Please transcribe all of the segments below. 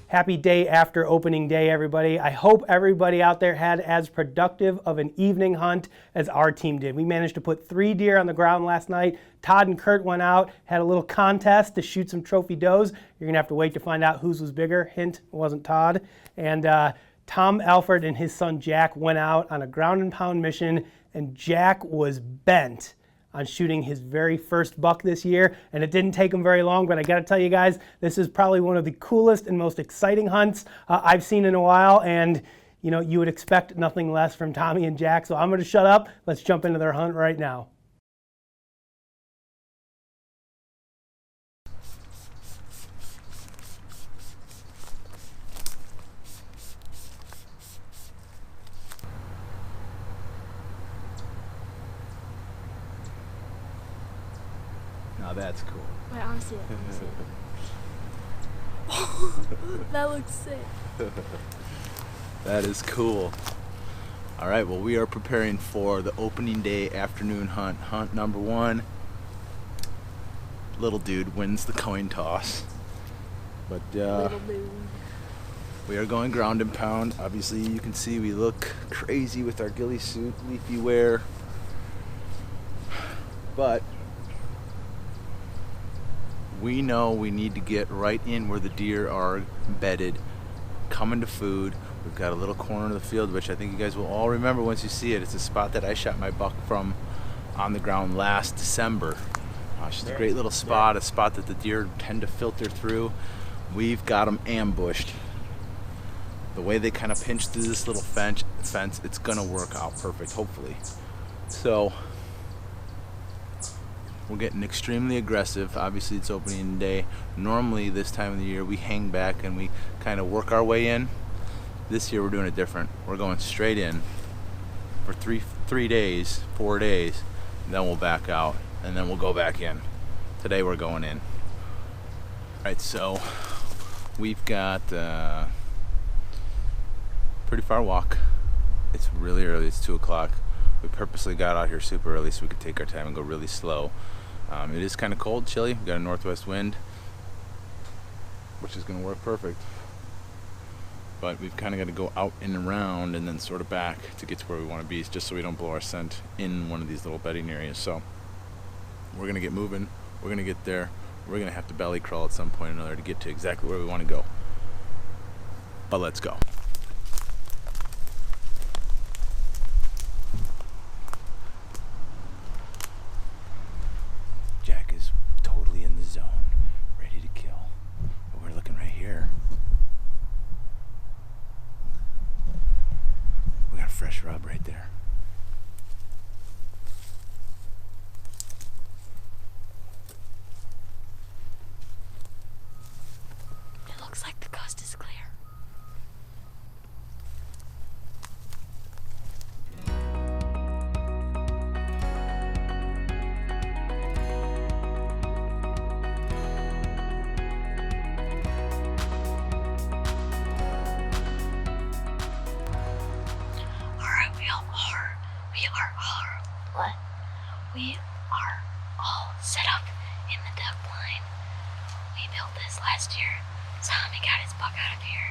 Happy day after opening day, everybody. I hope everybody out there had as productive of an evening hunt as our team did. We managed to put 3 deer on the ground last night. Todd and Kurt went out, had a little contest to shoot some trophy does. You're gonna have to wait to find out whose was bigger. Hint, it wasn't Todd. And Tom Alford and his son Jack went out on a ground and pound mission, and Jack was bent on shooting his very first buck this year, and it didn't take him very long, but I gotta tell you guys, this is probably one of the coolest and most exciting hunts I've seen in a while, and you know, you would expect nothing less from Tommy and Jack, so I'm gonna shut up. Let's jump into their hunt right now. Now that's cool. Wait, I want to see it. I want to see it. That looks sick. That is cool. All right, well, we are preparing for the opening day afternoon hunt. Hunt number 1. Little dude wins the coin toss. But Little dude. we are going ground and pound. Obviously, you can see we look crazy with our ghillie suit, leafy wear. But we know we need to get right in where the deer are bedded, coming to food. We've got a little corner of the field, which I think you guys will all remember once you see it. It's a spot that I shot my buck from on the ground last December. It's just a great little spot, a spot that the deer tend to filter through. We've got them ambushed. The way they kind of pinch through this little fence, it's gonna work out perfect, hopefully. So we're getting extremely aggressive. Obviously, it's opening day. Normally, this time of the year, we hang back and we kind of work our way in. This year, we're doing it different. We're going straight in for 4 days, and then we'll back out, and then we'll go back in. Today, we're going in. All right, so we've got a pretty far walk. It's really early. It's 2 o'clock. We purposely got out here super early so we could take our time and go really slow. It is kind of cold, chilly. We've got a northwest wind, which is going to work perfect. But we've kind of got to go out and around and then sort of back to get to where we want to be, just so we don't blow our scent in one of these little bedding areas. So we're going to get moving. We're going to get there. We're going to have to belly crawl at some point or another to get to exactly where we want to go. But let's go. Jack is totally in the zone, ready to kill. But we're looking right here. We got a fresh rub right there. It looks like the coast is clear. We are all set up in the duck blind. We built this last year. Tommy got his buck out of here.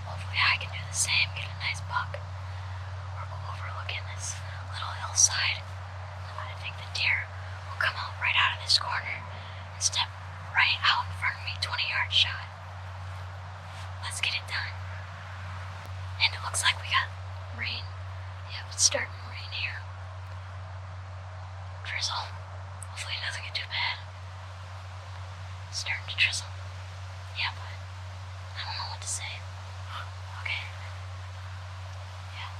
Hopefully I can do the same, get a nice buck. We're overlooking this little hillside. I think the deer will come out right out of this corner and step right out in front of me, 20-yard shot. Let's get it done. And it looks like we got rain. Yep, it's starting to rain here. Drizzle. Hopefully it doesn't get too bad. It's starting to drizzle. Yeah, but I don't know what to say. Okay. Yeah.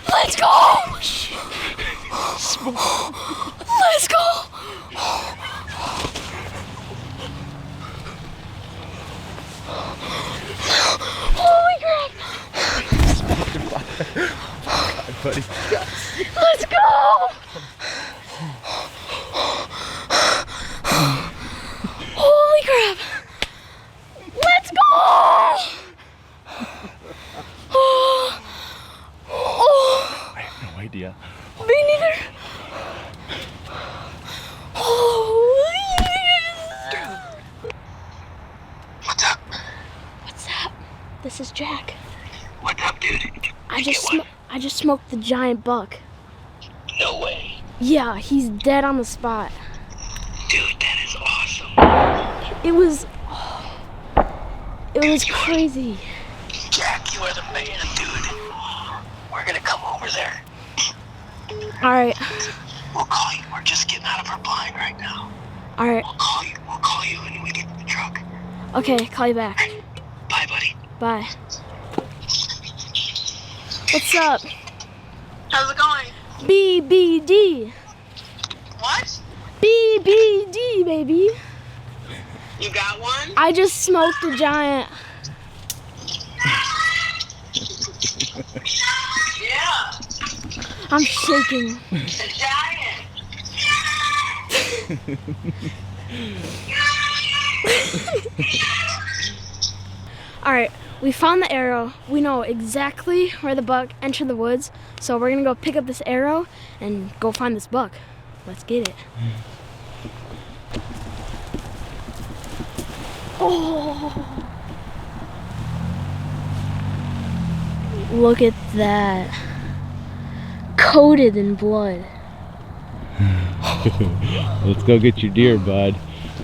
Let's go! Let's go! Holy crap! God, buddy. Let's go! Holy crap! Let's go! Oh. Oh. I have no idea. Me neither. What's up? What's up? This is Jack. What's up, dude? I just smoked the giant buck. No way. Yeah, he's dead on the spot. Dude, that is awesome. It was crazy. Jack, you are the man, dude. We're gonna come over there. All right. We'll call you. We're just getting out of our blind right now. All right. We'll call you when we get to the truck. Okay, call you back. Bye, buddy. Bye. What's up? How's it going? BBD. What? BBD, baby. You got one? I just smoked a giant. Yeah. I'm shaking. A giant. All right, we found the arrow. We know exactly where the buck entered the woods. So we're gonna go pick up this arrow and go find this buck. Let's get it. Oh. Look at that. Coated in blood. Let's go get your deer, bud.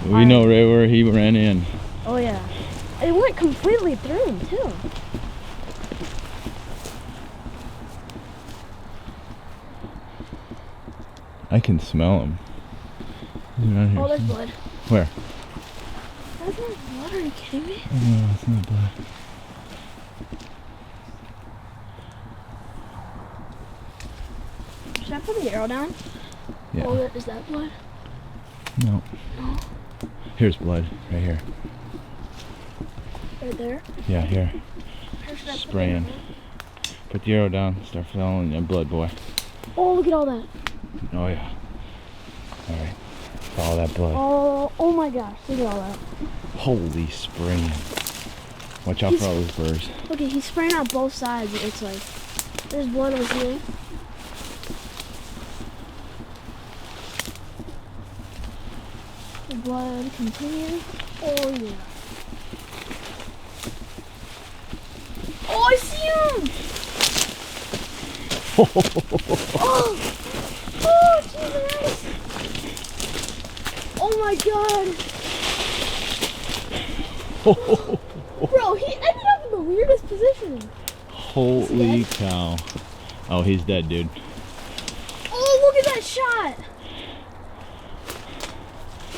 We know right where he ran in. Oh yeah. It went completely through him too. I can smell him. He's around here. Oh, there's blood. Where? That's not blood, are you kidding me? No, it's not blood. Should I put the arrow down? Yeah. Oh, is that blood? No. No. Here's blood, right here. Right there? Yeah, here. Where should I put Spraying. it? Put the arrow down, start filling your blood, boy. Oh, look at all that. Oh yeah. Alright. Follow that blood. Oh my gosh, look at all that. Holy spraying. Watch out for all those burrs. Okay, he's spraying on both sides, it looks like. There's blood over here. The blood continues. Oh yeah. Oh, I see him! Oh, Jesus! Oh my my god. Bro, he ended up in the weirdest position. Holy cow. Oh, he's dead, dude. Oh, look at that shot.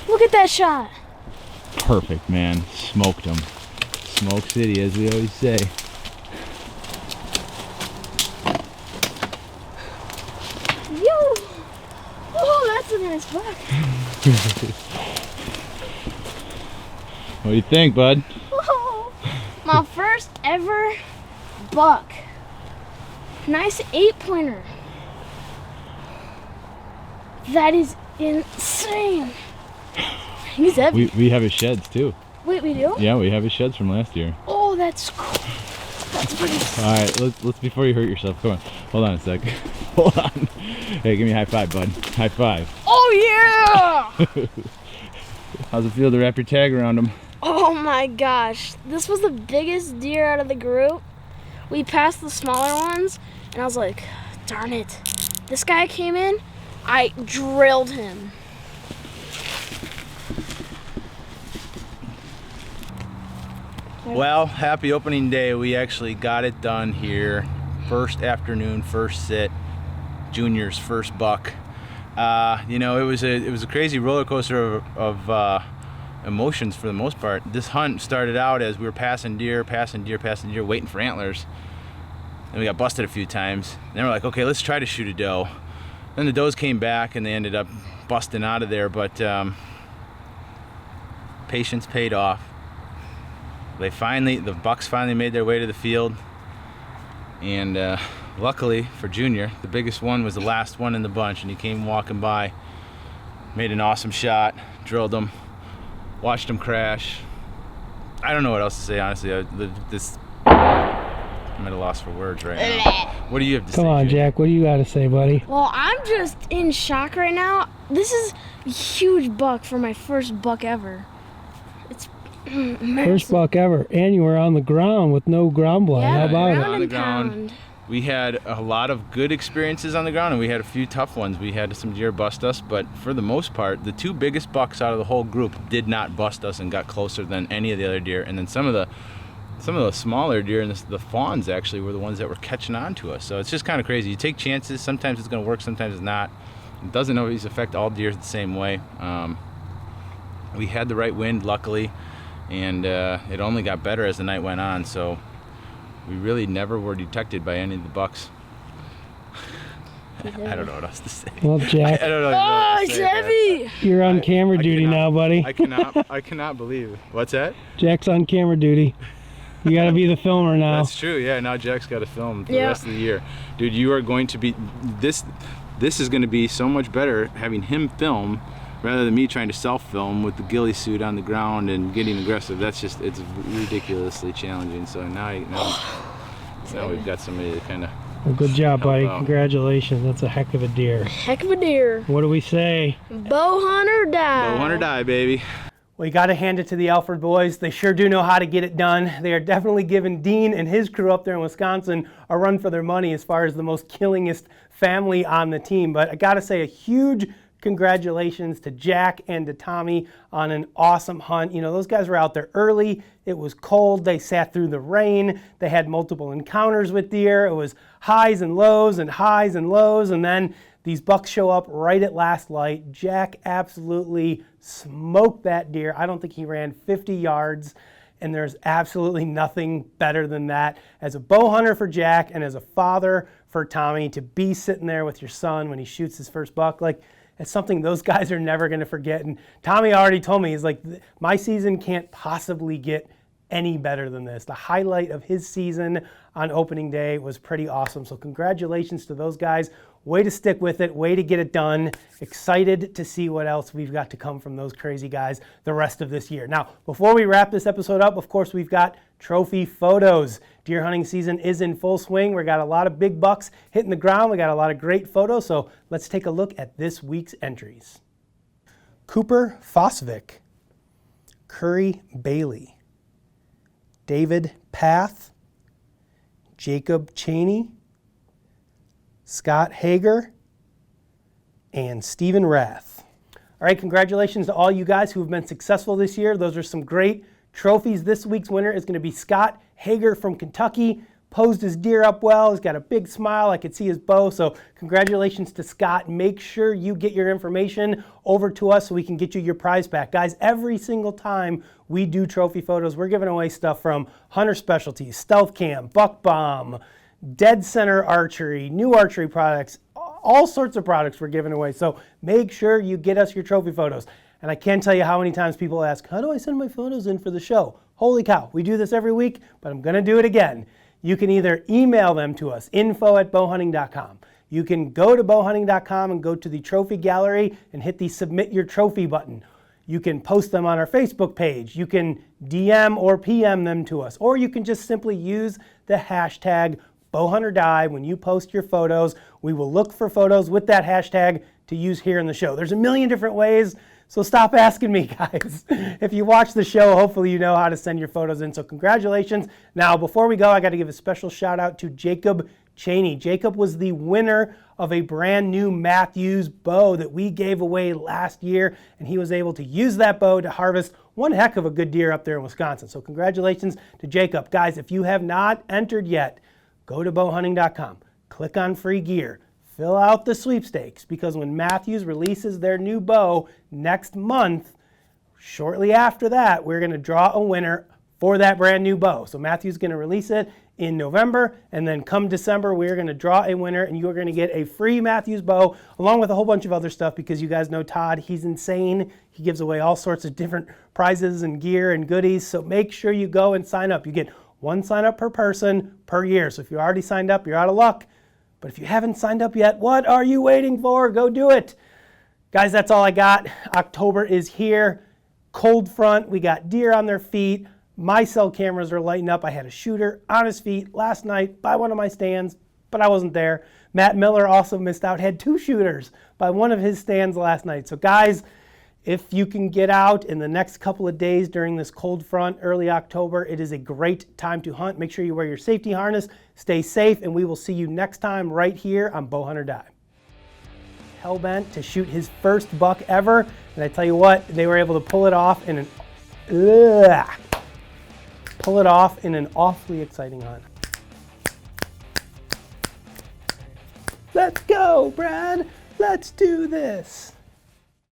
Look at that shot. Perfect, man. Smoked him. Smoke City, as we always say. Yo. Oh, that's a nice buck. What do you think, bud? Oh, my first ever buck. Nice 8-pointer. That is insane. He's heavy. We have his sheds too. Wait, we do? Yeah, we have his sheds from last year. Oh, that's cool. That's pretty cool. All right, let's before you hurt yourself. Come on, hold on a sec. Hold on. Hey, give me a high five, bud. High five. Oh yeah! How's it feel to wrap your tag around him? Oh my gosh, this was the biggest deer out of the group. We passed the smaller ones, and I was like, darn it. This guy came in, I drilled him. Well, happy opening day. We actually got it done here. First afternoon, first sit, Junior's first buck. You know, it was a crazy roller coaster of emotions for the most part. This hunt started out as we were passing deer, waiting for antlers. Then we got busted a few times. Then we're like, okay, let's try to shoot a doe. Then the does came back and they ended up busting out of there, but patience paid off. The bucks finally made their way to the field, and luckily for Junior, the biggest one was the last one in the bunch, and he came walking by, made an awesome shot, drilled him, watched him crash. I don't know what else to say, honestly. I'm at a loss for words right now. What do you have to say? Come on, Junior? Jack. What do you got to say, buddy? Well, I'm just in shock right now. This is a huge buck for my first buck ever. It's massive. First buck ever, and you were on the ground with no ground blind. Yeah, How about it? ground On the and ground. pound. We had a lot of good experiences on the ground, and we had a few tough ones. We had some deer bust us, but for the most part, the two biggest bucks out of the whole group did not bust us and got closer than any of the other deer. And then some of the smaller deer and the fawns actually were the ones that were catching on to us. So it's just kind of crazy. You take chances. Sometimes it's going to work, sometimes it's not. It doesn't always affect all deer the same way. We had the right wind, luckily, and it only got better as the night went on. So we really never were detected by any of the bucks. I don't know what else to say. Well, Jack, I don't know. Oh, it's heavy. you're on camera duty cannot- now, buddy. I cannot believe it. What's that? Jack's on camera duty. You got to be the filmer now. That's true. Yeah, now Jack's got to film for the Yeah. rest of the year. Dude, you are going to be this is going to be so much better having him film rather than me trying to self-film with the ghillie suit on the ground and getting aggressive. It's ridiculously challenging. So now we've got somebody to kind of. Well, good job, buddy. out. Congratulations. That's a heck of a deer. Heck of a deer. What do we say? Bowhunt or die. Bowhunt or die, baby. Well, you got to hand it to the Alford boys. They sure do know how to get it done. They are definitely giving Dean and his crew up there in Wisconsin a run for their money as far as the most killingest family on the team. But I got to say a huge congratulations to Jack and to Tommy on an awesome hunt. You know, those guys were out there early. It was cold. They sat through the rain. They had multiple encounters with deer. It was highs and lows and highs and lows. And then these bucks show up right at last light. Jack absolutely smoked that deer. I don't think he ran 50 yards. And there's absolutely nothing better than that. As a bow hunter for Jack and as a father for Tommy, to be sitting there with your son when he shoots his first buck, like, it's something those guys are never going to forget. And Tommy already told me, he's like, my season can't possibly get any better than this. The highlight of his season on opening day was pretty awesome. So congratulations to those guys. Way to stick with it. Way to get it done. Excited to see what else we've got to come from those crazy guys the rest of this year. Now, before we wrap this episode up, of course, we've got trophy photos. Deer hunting season is in full swing. We got a lot of big bucks hitting the ground. We got a lot of great photos. So let's take a look at this week's entries. Cooper Fosvik, Curry Bailey, David Path, Jacob Cheney, Scott Hager, and Stephen Rath. All right, congratulations to all you guys who have been successful this year. Those are some great trophies. This week's winner is going to be Scott Hager from Kentucky. Posed his deer up well. He's got a big smile. I could see his bow. So congratulations to Scott. Make sure you get your information over to us so we can get you your prize back. Guys, every single time we do trophy photos, we're giving away stuff from Hunter Specialties, Stealth Cam, Buck Bomb, Dead Center Archery, new archery products, all sorts of products we're giving away. So make sure you get us your trophy photos. And I can't tell you how many times people ask, how do I send my photos in for the show? Holy cow, we do this every week, but I'm gonna do it again. You can either email them to us, info@bowhunting.com. You can go to bowhunting.com and go to the trophy gallery and hit the submit your trophy button. You can post them on our Facebook page. You can DM or PM them to us. Or you can just simply use the hashtag bowhunterdie when you post your photos. We will look for photos with that hashtag to use here in the show. There's a million different ways, so stop asking me, guys. If you watch the show, hopefully you know how to send your photos in, so congratulations. Now, before we go, I got to give a special shout out to Jacob Cheney. Jacob was the winner of a brand new Matthews bow that we gave away last year, and he was able to use that bow to harvest one heck of a good deer up there in Wisconsin. So congratulations to Jacob. Guys, if you have not entered yet, go to bowhunting.com, click on free gear, fill out the sweepstakes, because when Matthews releases their new bow next month, shortly after that, we're going to draw a winner for that brand new bow. So Matthews is going to release it in November, and then come December, we're going to draw a winner, and you are going to get a free Matthews bow, along with a whole bunch of other stuff, because you guys know Todd, he's insane. He gives away all sorts of different prizes and gear and goodies, so make sure you go and sign up. You get one sign up per person per year. So if you're already signed up, you're out of luck. But if you haven't signed up yet, what are you waiting for? Go do it. Guys, that's all I got. October is here. Cold front. We got deer on their feet. My cell cameras are lighting up. I had a shooter on his feet last night by one of my stands, but I wasn't there. Matt Miller also missed out. Had 2 shooters by one of his stands last night. So guys, if you can get out in the next couple of days during this cold front, early October, it is a great time to hunt. Make sure you wear your safety harness, stay safe, and we will see you next time right here on Bowhunter Die. Hellbent to shoot his first buck ever, and I tell you what, they were able to pull it off in an awfully exciting hunt. Let's go, Brad. Let's do this.